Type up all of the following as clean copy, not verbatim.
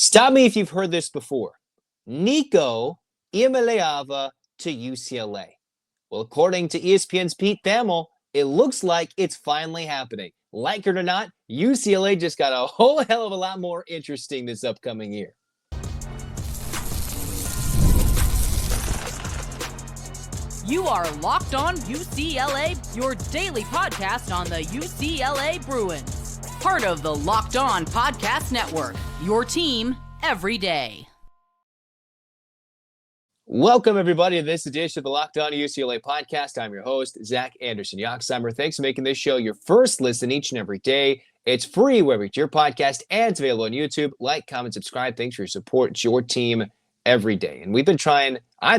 Stop me if you've heard this before. Nico Iamaleava to UCLA. Well, according to ESPN's Pete Thamel, it looks like it's finally happening. Like it or not, UCLA just got a whole hell of a lot more interesting this upcoming year. You are Locked On UCLA, your daily podcast on the UCLA Bruins. Part of the Locked On Podcast Network, your team every day. Welcome, everybody, to this edition of the Locked On UCLA Podcast. I'm your host, Zach Anderson-Yoxsimer. Thanks for making this show your first listen each and every day. It's free wherever you get your podcast, and it's available on YouTube. Like, comment, subscribe. Thanks for your support. It's your team every day. And I've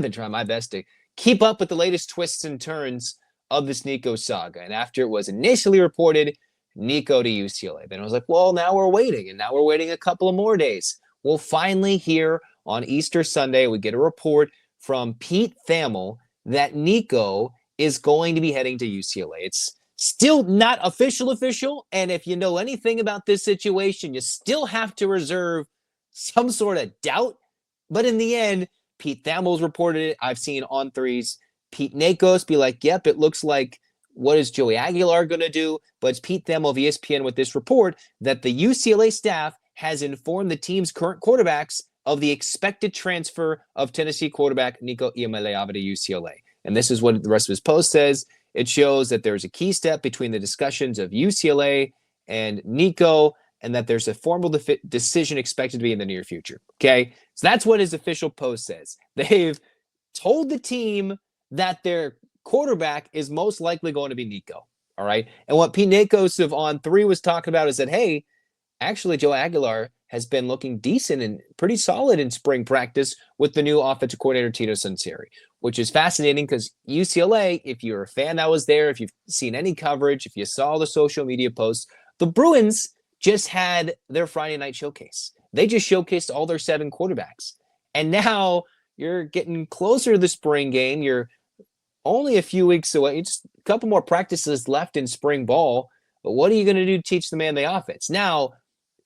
been trying my best to keep up with the latest twists and turns of this Nico saga. And after it was initially reported, Nico to UCLA, then I was like, well, now we're waiting. And now we're waiting a couple of more days. Well, finally here on Easter Sunday, we get a report from Pete Thamel that Nico is going to be heading to UCLA. It's still not official. And if you know anything about this situation, you still have to reserve some sort of doubt. But in the end, Pete Thamel's reported it. I've seen on threes. Pete Nakos be like, yep, it looks like what is Joey Aguilar going to do? But it's Pete Thamel of ESPN with this report that the UCLA staff has informed the team's current quarterbacks of the expected transfer of Tennessee quarterback Nico Iamaleava to UCLA. And this is what the rest of his post says. It shows that there's a key step between the discussions of UCLA and Nico, and that there's a formal decision expected to be in the near future. Okay, so that's what his official post says. They've told the team that their quarterback is most likely going to be Nico. All right, and what Pete Nakos of On 3 was talking about is that, hey, actually Joey Aguilar has been looking decent and pretty solid in spring practice with the new offensive coordinator, Tito Sunseri, which is fascinating because UCLA, if you're a fan that was there, if you've seen any coverage, if you saw the social media posts, the Bruins just had their Friday night showcase. They just showcased all their 7 quarterbacks. And now you're getting closer to the spring game. You're only a few weeks away. Just a couple more practices left in spring ball. But what are you going to do to teach the man the offense? Now,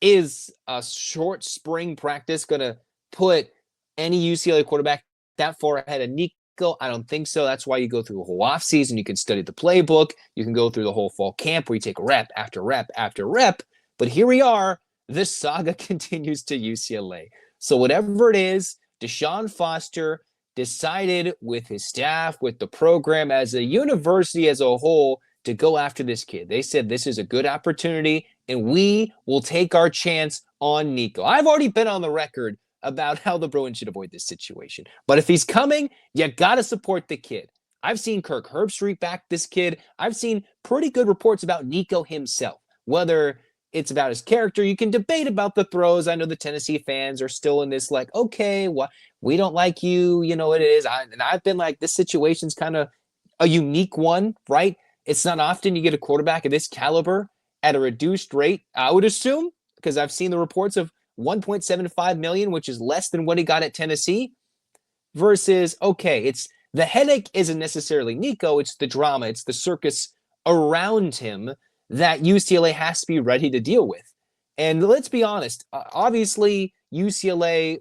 is a short spring practice going to put any UCLA quarterback that far ahead of Nico? I don't think so. That's why you go through a whole offseason. You can study the playbook. You can go through the whole fall camp where you take rep after rep after rep. But here we are. This saga continues to UCLA. So whatever it is, Deshawn Foster decided with his staff, with the program, as a university as a whole, to go after this kid. They said this is a good opportunity, and we will take our chance on Nico. I've already been on the record about how the Bruins should avoid this situation. But if he's coming, you got to support the kid. I've seen Kirk Herbstreit back this kid. I've seen pretty good reports about Nico himself. Whether it's about his character, you can debate about the throws. I know the Tennessee fans are still in this like, okay, well, we don't like you. You know what it is. And I've been like, this situation's kind of a unique one, right? It's not often you get a quarterback of this caliber at a reduced rate, I would assume, because I've seen the reports of $1.75 million, which is less than what he got at Tennessee, versus, okay, it's the headache isn't necessarily Nico, it's the drama, it's the circus around him that UCLA has to be ready to deal with. And let's be honest, obviously UCLA,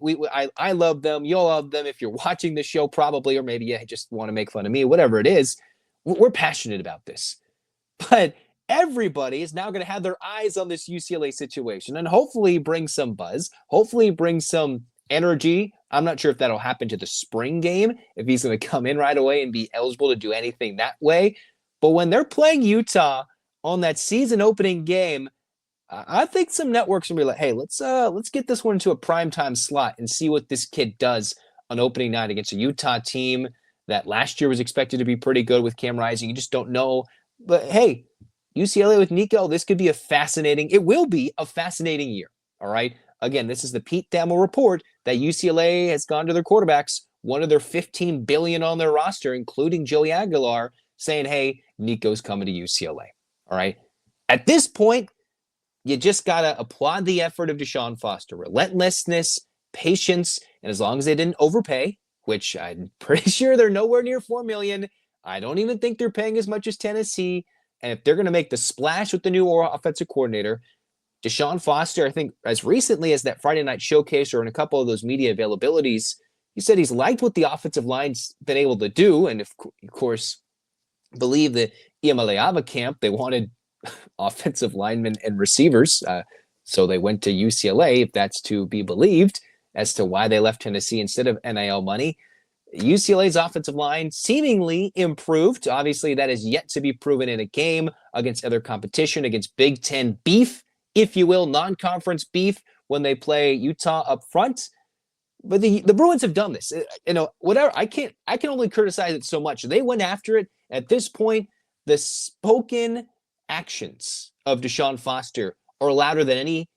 I love them, you'll love them if you're watching the show probably, or maybe you just want to make fun of me, whatever it is. We're passionate about this. But everybody is now going to have their eyes on this UCLA situation and hopefully bring some buzz, hopefully bring some energy. I'm not sure if that'll happen to the spring game, if he's going to come in right away and be eligible to do anything that way. But when they're playing Utah on that season opening game, I think some networks will be like, hey, let's get this one into a primetime slot and see what this kid does on opening night against a Utah team that last year was expected to be pretty good with Cam Rising. You just don't know. But hey, UCLA with Nico, this could be it will be a fascinating year. All right. Again, this is the Pete Thamel report that UCLA has gone to their quarterbacks, one of their $15 billion on their roster, including Joey Aguilar, saying, hey, Nico's coming to UCLA. All right. At this point, you just got to applaud the effort of Deshawn Foster. Relentlessness, patience, and as long as they didn't overpay, which I'm pretty sure they're nowhere near $4 million. I don't even think they're paying as much as Tennessee. And if they're going to make the splash with the new offensive coordinator, Deshawn Foster, I think as recently as that Friday night showcase or in a couple of those media availabilities, he said he's liked what the offensive line's been able to do. And of course, believe the Iamaleava camp, they wanted offensive linemen and receivers. So they went to UCLA, if that's to be believed, as to why they left Tennessee instead of NIL money. UCLA's offensive line seemingly improved. Obviously, that is yet to be proven in a game against other competition, against Big Ten beef, if you will, non-conference beef when they play Utah up front. But the Bruins have done this. Whatever. I can only criticize it so much. They went after it. At this point, the spoken actions of Deshawn Foster are louder than any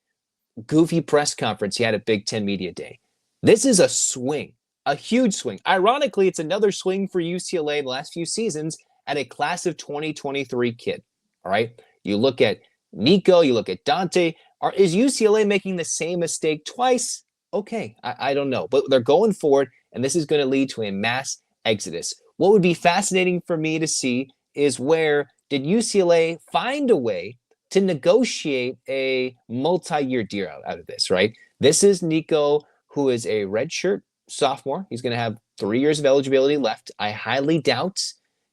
goofy press conference he had at Big Ten Media Day. This is a swing, a huge swing. Ironically, it's another swing for UCLA in the last few seasons at a class of 2023 kid. All right. You look at Nico, you look at Dante. Is UCLA making the same mistake twice? Okay, I don't know. But they're going forward, and this is going to lead to a mass exodus. What would be fascinating for me to see is where did UCLA find a way to negotiate a multi-year deal out of this, right? This is Nico, who is a redshirt sophomore. He's going to have 3 years of eligibility left. I highly doubt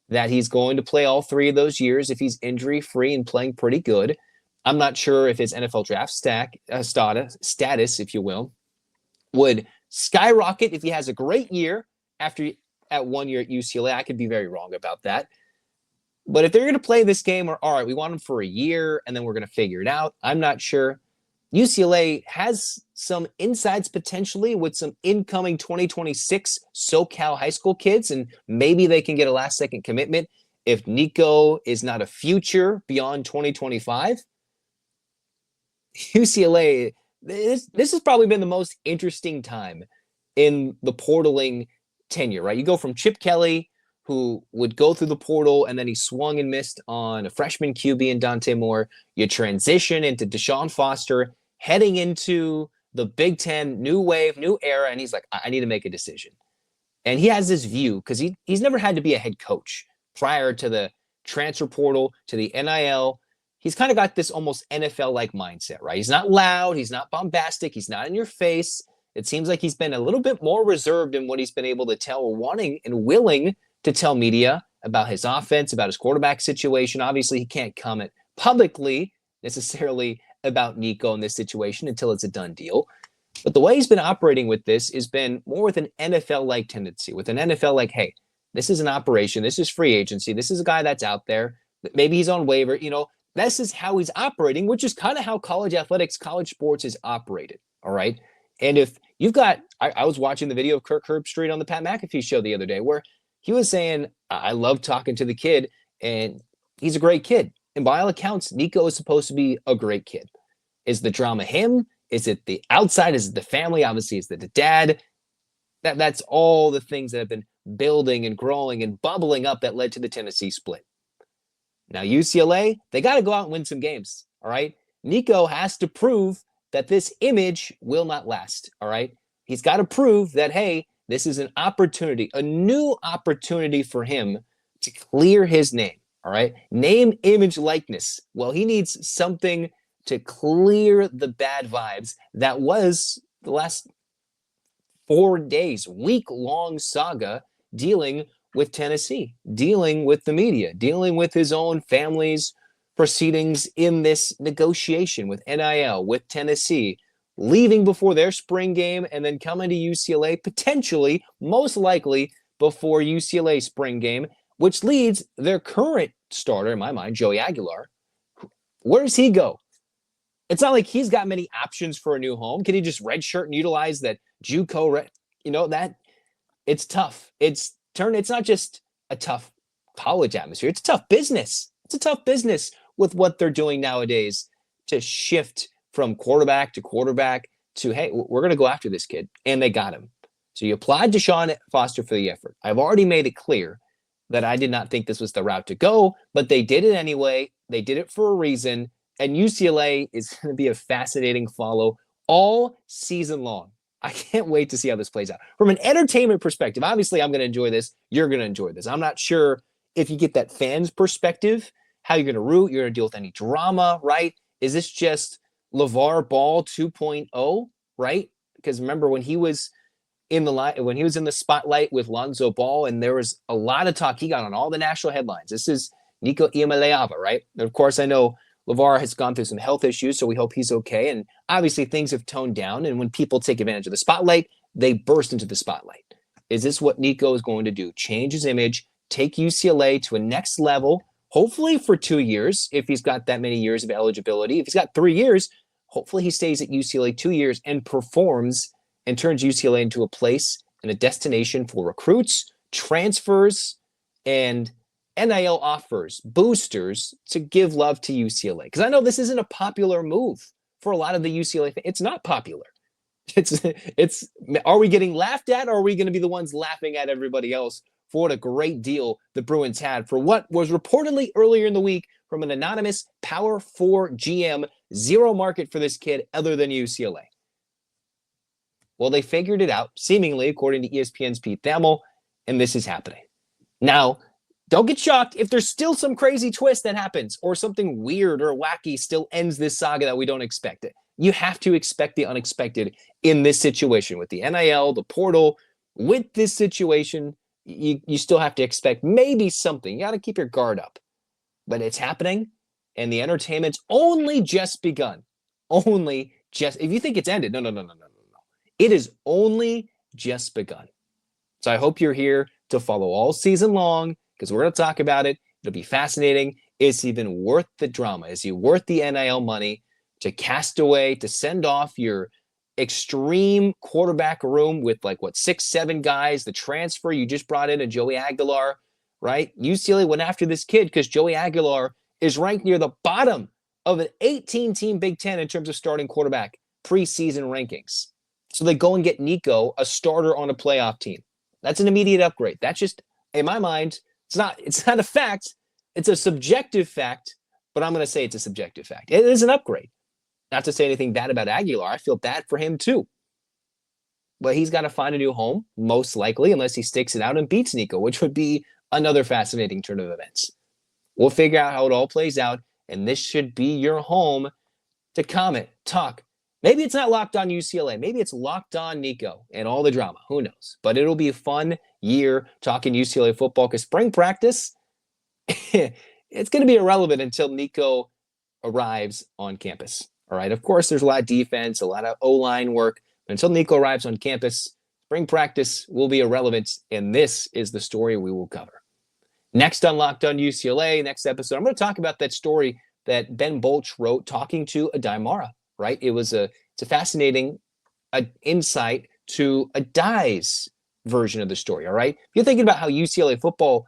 that he's going to play all 3 of those years if he's injury-free and playing pretty good. I'm not sure if his NFL draft status, if you will, would skyrocket if he has a great year at 1 year at UCLA. I could be very wrong about that. But if they're going to play this game, or all right, we want him for a year and then we're going to figure it out, I'm not sure. UCLA has some insides potentially with some incoming 2026 SoCal high school kids, and maybe they can get a last-second commitment. If Nico is not a future beyond 2025, UCLA, this has probably been the most interesting time in the portaling tenure, right? You go from Chip Kelly, who would go through the portal, and then he swung and missed on a freshman QB in Dante Moore. You transition into Deshawn Foster, heading into the Big Ten, new wave, new era, and he's like, I need to make a decision. And he has this view, because he's never had to be a head coach prior to the transfer portal, to the NIL. He's kind of got this almost NFL-like mindset, right? He's not loud, he's not bombastic, he's not in your face. It seems like he's been a little bit more reserved in what he's been able to tell, or wanting and willing to tell media about his offense, about his quarterback situation. Obviously, he can't comment publicly necessarily about Nico in this situation until it's a done deal. But the way he's been operating with this has been more with an NFL-like tendency, with an NFL-like, hey, this is an operation, this is free agency, this is a guy that's out there, maybe he's on waiver, this is how he's operating, which is kind of how college athletics, college sports is operated, all right? And if you've got, I was watching the video of Kirk Herbstreit on the Pat McAfee show the other day, where he was saying, I love talking to the kid, and he's a great kid. And by all accounts, Nico is supposed to be a great kid. Is the drama him? Is it the outside? Is it the family? Obviously, is it the dad? That's all the things that have been building and growing and bubbling up that led to the Tennessee split. Now, UCLA, they got to go out and win some games, all right? Nico has to prove that this image will not last, all right? He's got to prove that, hey, this is an opportunity, a new opportunity for him to clear his name, all right? Name, image, likeness. Well, he needs something to clear the bad vibes that was the last 4 days, week-long saga dealing with Tennessee, dealing with the media, dealing with his own family's proceedings in this negotiation with NIL, with Tennessee, leaving before their spring game and then coming to UCLA, potentially, most likely, before UCLA spring game, which leads their current starter, in my mind, Joey Aguilar. Where does he go? It's not like he's got many options for a new home. Can he just redshirt and utilize that JUCO? That it's tough. It's not just a tough college atmosphere. It's a tough business. It's a tough business with what they're doing nowadays to shift from quarterback to, hey, we're going to go after this kid. And they got him. So you applaud Deshawn Foster for the effort. I've already made it clear that I did not think this was the route to go, but they did it anyway. They did it for a reason. And UCLA is going to be a fascinating follow all season long. I can't wait to see how this plays out. From an entertainment perspective, obviously I'm going to enjoy this. You're going to enjoy this. I'm not sure if you get that fan's perspective, how you're going to root. You're going to deal with any drama, right? Is this just LeVar Ball 2.0, right? Because remember when he was in the spotlight with Lonzo Ball, and there was a lot of talk. He got on all the national headlines. This is Nico Iamaleava, right? And of course, I know LeVar has gone through some health issues, so we hope he's okay. And obviously, things have toned down. And when people take advantage of the spotlight, they burst into the spotlight. Is this what Nico is going to do? Change his image, take UCLA to a next level, hopefully for 2 years, if he's got that many years of eligibility. If he's got 3 years, hopefully he stays at UCLA 2 years and performs and turns UCLA into a place and a destination for recruits, transfers, and NIL offers, boosters to give love to UCLA. Because I know this isn't a popular move for a lot of the UCLA fans. It's not popular. Are we getting laughed at, or are we going to be the ones laughing at everybody else for what a great deal the Bruins had for what was reportedly earlier in the week from an anonymous Power 4 GM, zero market for this kid other than UCLA? Well, they figured it out, seemingly, according to ESPN's Pete Thamel, and this is happening. Now, don't get shocked if there's still some crazy twist that happens or something weird or wacky still ends this saga that we don't expect it. You have to expect the unexpected in this situation with the NIL, the portal. With this situation, you still have to expect maybe something. You got to keep your guard up. But it's happening, and the entertainment's only just begun. If you think it's ended, no. It is only just begun. So I hope you're here to follow all season long, because we're going to talk about it. It'll be fascinating. Is it even worth the drama? Is it worth the NIL money to cast away, to send off your extreme quarterback room with 6-7 guys, the transfer you just brought in, a Joey Aguilar, right? UCLA went after this kid because Joey Aguilar is ranked near the bottom of an 18-team Big Ten in terms of starting quarterback preseason rankings. So they go and get Nico, a starter on a playoff team. That's an immediate upgrade. That's just, in my mind, it's not a fact. It's a subjective fact, but I'm going to say it's a subjective fact. It is an upgrade. Not to say anything bad about Aguilar. I feel bad for him too. But he's got to find a new home, most likely, unless he sticks it out and beats Nico, which would be another fascinating turn of events. We'll figure out how it all plays out, and this should be your home to comment, talk. Maybe it's not Locked On UCLA. Maybe it's Locked On Nico and all the drama. Who knows? But it'll be a fun year talking UCLA football, because spring practice, it's going to be irrelevant until Nico arrives on campus. All right. Of course, there's a lot of defense, a lot of O-line work. But until Nico arrives on campus, spring practice will be irrelevant. And this is the story we will cover. Next on Locked On UCLA, next episode, I'm going to talk about that story that Ben Bolch wrote talking to Adai Mara, right? It's a fascinating insight to Adai's version of the story. All right. If you're thinking about how UCLA football,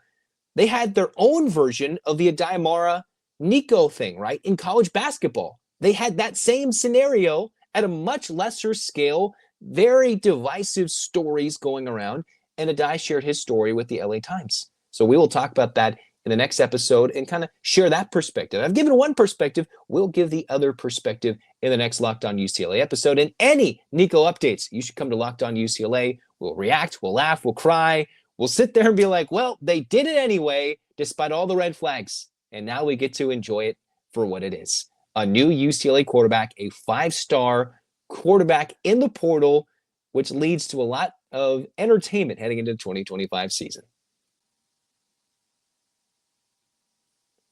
they had their own version of the Adai Mara Nico thing, right? In college basketball. They had that same scenario at a much lesser scale, very divisive stories going around, and Adai shared his story with the LA Times. So we will talk about that in the next episode and kind of share that perspective. I've given one perspective. We'll give the other perspective in the next Locked On UCLA episode. And any Nico updates, you should come to Locked On UCLA. We'll react, we'll laugh, we'll cry. We'll sit there and be like, well, they did it anyway, despite all the red flags. And now we get to enjoy it for what it is. A new UCLA quarterback, a 5-star quarterback in the portal, which leads to a lot of entertainment heading into the 2025 season.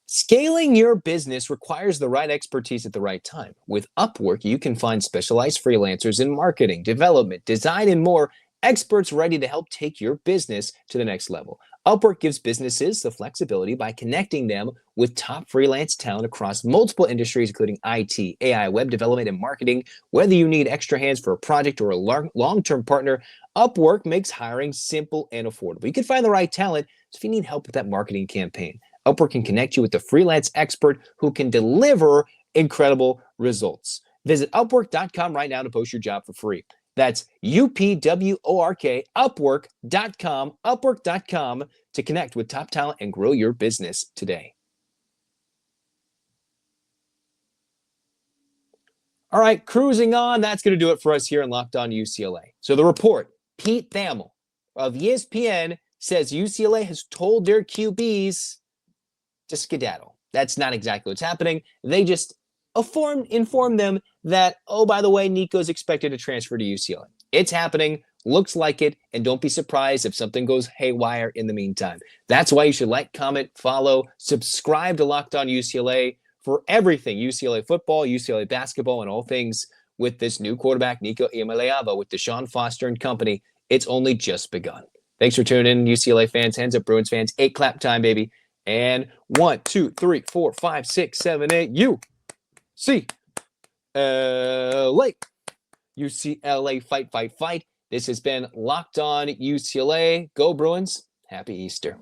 Scaling your business requires the right expertise at the right time. With Upwork, you can find specialized freelancers in marketing, development, design, and more, experts ready to help take your business to the next level. Upwork gives businesses the flexibility by connecting them with top freelance talent across multiple industries, including IT, AI, web development, and marketing. Whether you need extra hands for a project or a long-term partner, Upwork makes hiring simple and affordable. You can find the right talent if you need help with that marketing campaign. Upwork can connect you with the freelance expert who can deliver incredible results. Visit Upwork.com right now to post your job for free. That's UPWORK, Upwork.com, Upwork.com to connect with top talent and grow your business today. All right, cruising on. That's going to do it for us here in Locked On UCLA. So the report, Pete Thamel of ESPN says UCLA has told their QBs to skedaddle. That's not exactly what's happening. They just informed them that, oh, by the way, Nico's expected to transfer to UCLA. It's happening. Looks like it. And don't be surprised if something goes haywire in the meantime. That's why you should like, comment, follow, subscribe to Locked On UCLA for everything UCLA football, UCLA basketball, and all things with this new quarterback, Nico Iamaleava, with Deshawn Foster and company. It's only just begun. Thanks for tuning in, UCLA fans. Hands up, Bruins fans. 8 clap time, baby. And 1, 2, 3, 4, 5, 6, 7, 8. UCLA. UCLA fight, fight, fight. This has been Locked On UCLA. Go Bruins. Happy Easter.